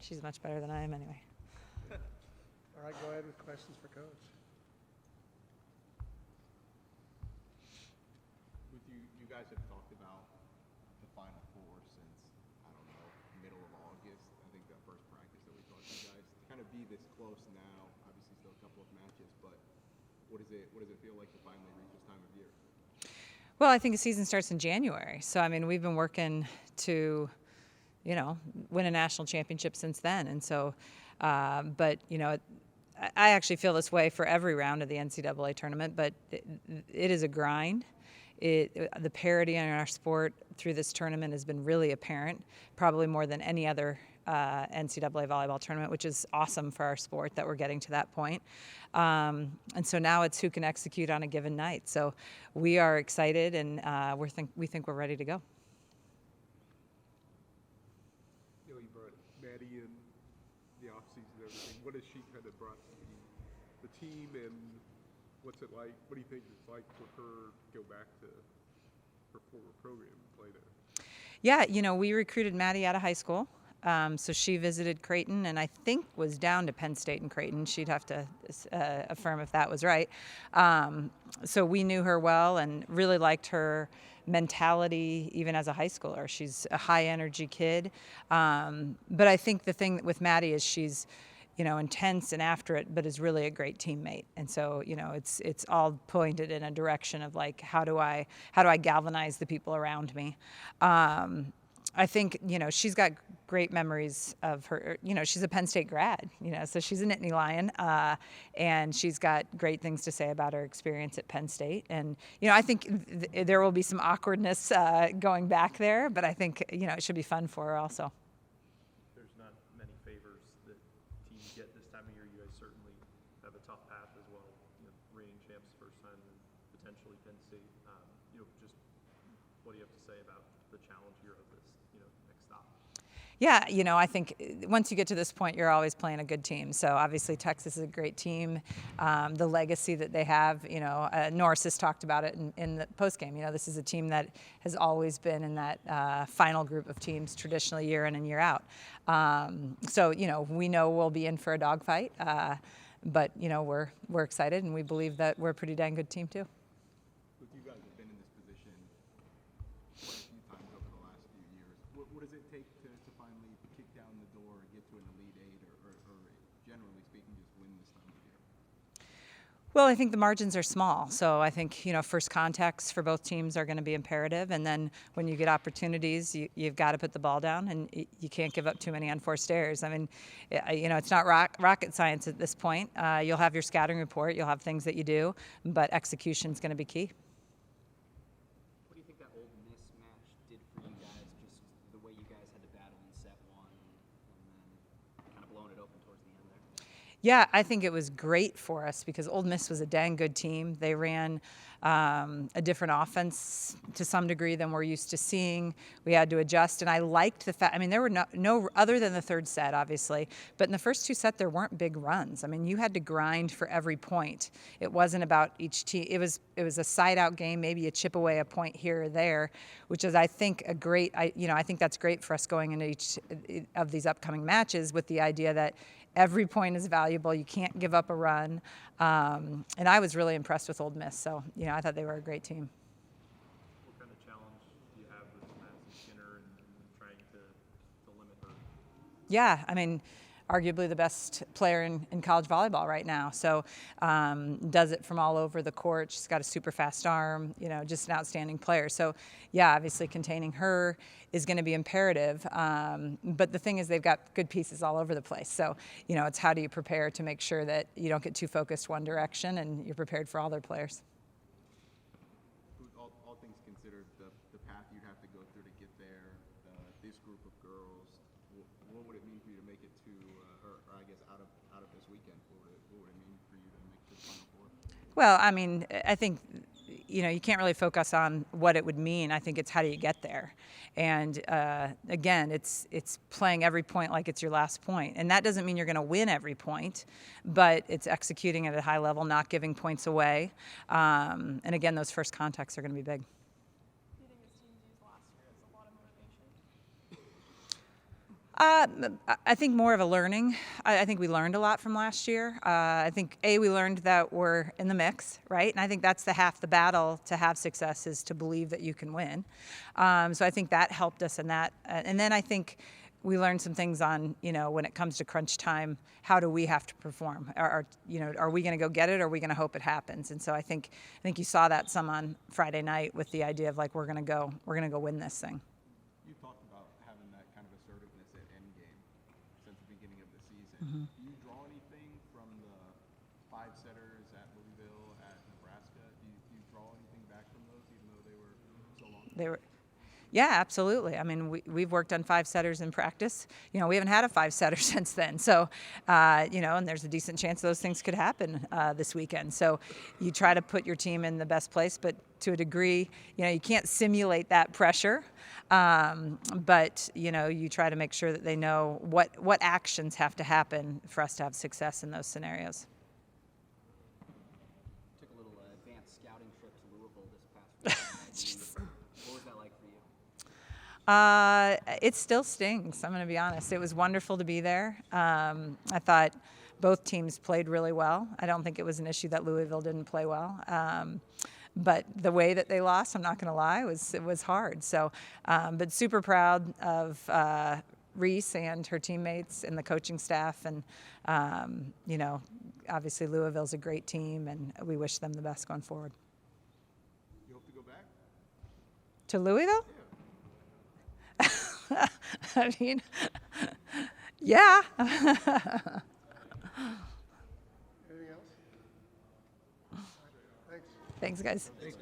She's much better than I am anyway. All right, go ahead with questions for Coach. With you guys have talked about the Final Four since, I don't know, middle of August. I think that first practice that we talked to you guys. To kind of be this close now, obviously still a couple of matches, but what does it feel like to finally reach this time of year? Well, I think the season starts in January. So, I mean, we've been working to, win a national championship since then. And so, but, I actually feel this way for every round of the NCAA tournament, but it is a grind. The parity in our sport through this tournament has been really apparent, probably more than any other NCAA volleyball tournament, which is awesome for our sport that we're getting to that point. And so now it's who can execute on a given night. So we are excited, and we think we're ready to go. You brought Maddy in the offseason and everything. What has she kind of brought to the team, and what's it like? What do you think it's like for her to go back to her former program and play there? Yeah, we recruited Maddy out of high school. So she visited Creighton and I think was down to Penn State and Creighton. She'd have to affirm if that was right. So we knew her well and really liked her mentality even as a high schooler. She's a high energy kid. But I think the thing with Maddy is she's intense and after it, but is really a great teammate. And so, it's all pointed in a direction of like, how do I galvanize the people around me? I think, she's got great memories of her, she's a Penn State grad, so she's a Nittany Lion, and she's got great things to say about her experience at Penn State. And, I think there will be some awkwardness going back there, but I think, it should be fun for her also. There's not many favors that teams get this time of year. You guys certainly have a tough path as well, reigning champs first time and potentially Penn State. Just what do you have to say about the challenge here of this, next stop? Yeah, I think once you get to this point, you're always playing a good team. So obviously Texas is a great team. The legacy that they have, Norris has talked about it in the postgame. This is a team that has always been in that final group of teams traditionally year in and year out. So, we know we'll be in for a dogfight. But, we're excited and we believe that we're a pretty dang good team too. With you guys have been in this position quite a few times over the last few years. What does it take to finally kick down the door, get to an Elite Eight, or generally speaking, just win this time of year? Well, I think the margins are small. So I think, first contacts for both teams are going to be imperative. And then when you get opportunities, you've got to put the ball down and you can't give up too many unforced errors. I mean, it's not rocket science at this point. You'll have your scouting report. You'll have things that you do, but execution is going to be key. What do you think that Ole Miss match did for you guys, just the way you guys had to battle in set one and then kind of blowing it open towards the end there? Yeah, I think it was great for us because Ole Miss was a dang good team. They ran a different offense to some degree than we're used to seeing. We had to adjust, and I liked the fact, there were no other than the third set, obviously, but in the first two sets, there weren't big runs. You had to grind for every point. It wasn't about each team. It was a side-out game, maybe a chip away a point here or there, which is, I think, a great, I think that's great for us going into each of these upcoming matches with the idea that every point is valuable. You can't give up a run. And I was really impressed with Ole Miss. So, I thought they were a great team. What kind of challenge do you have with Madison Skinner and trying to limit her? Yeah, arguably the best player in college volleyball right now. So does it from all over the court. She's got a super fast arm, just an outstanding player. So, yeah, obviously containing her is going to be imperative. But the thing is they've got good pieces all over the place. So, it's how do you prepare to make sure that you don't get too focused one direction and you're prepared for all their players. All things considered, the path you'd have to go through to get there, this group of girls, what would it mean for you to make it to, or I guess out of this weekend? What would it mean for you to make the Final Four? Well, I think, you can't really focus on what it would mean. I think it's how do you get there. And again, it's playing every point like it's your last point. And that doesn't mean you're going to win every point, but it's executing at a high level, not giving points away. And again, those first contacts are going to be big. Do you think this team's used last year as a lot of motivation? I think more of a learning. I think we learned a lot from last year. I think we learned that we're in the mix, right? And I think that's half the battle to have success is to believe that you can win. So I think that helped us in that. And then I think we learned some things on, when it comes to crunch time, how do we have to perform? Are we going to go get it, or are we going to hope it happens? And so I think you saw that some on Friday night with the idea of like we're going to go win this thing. You talked about having that kind of assertiveness at end game since the beginning of the season. Mm-hmm. Do you draw anything from the 5 setters at Louisville, at Nebraska? Do you draw anything back from those, even though they were so long? Yeah, absolutely. I mean, we've worked on 5 setters in practice. We haven't had a 5 setter since then. So, and there's a decent chance those ththings could happen this weekend. So you try to put your team in the best place, but to a degree, you can't simulate that pressure. But, you try to make sure that they know what actions have to happen for us to have success in those scenarios. Took a little advanced scouting trip to Louisville this past weekend. What was that like for you? It still stings, I'm going to be honest. It was wonderful to be there. I thought both teams played really well. I don't think it was an issue that Louisville didn't play well. But the way that they lost, I'm not going to lie, it was hard. So, but super proud of Reese and her teammates and the coaching staff. And, obviously Louisville's a great team, and we wish them the best going forward. You hope to go back? To Louisville? Yeah. I mean, yeah. Anything else? Thanks. Thanks, guys. Thanks,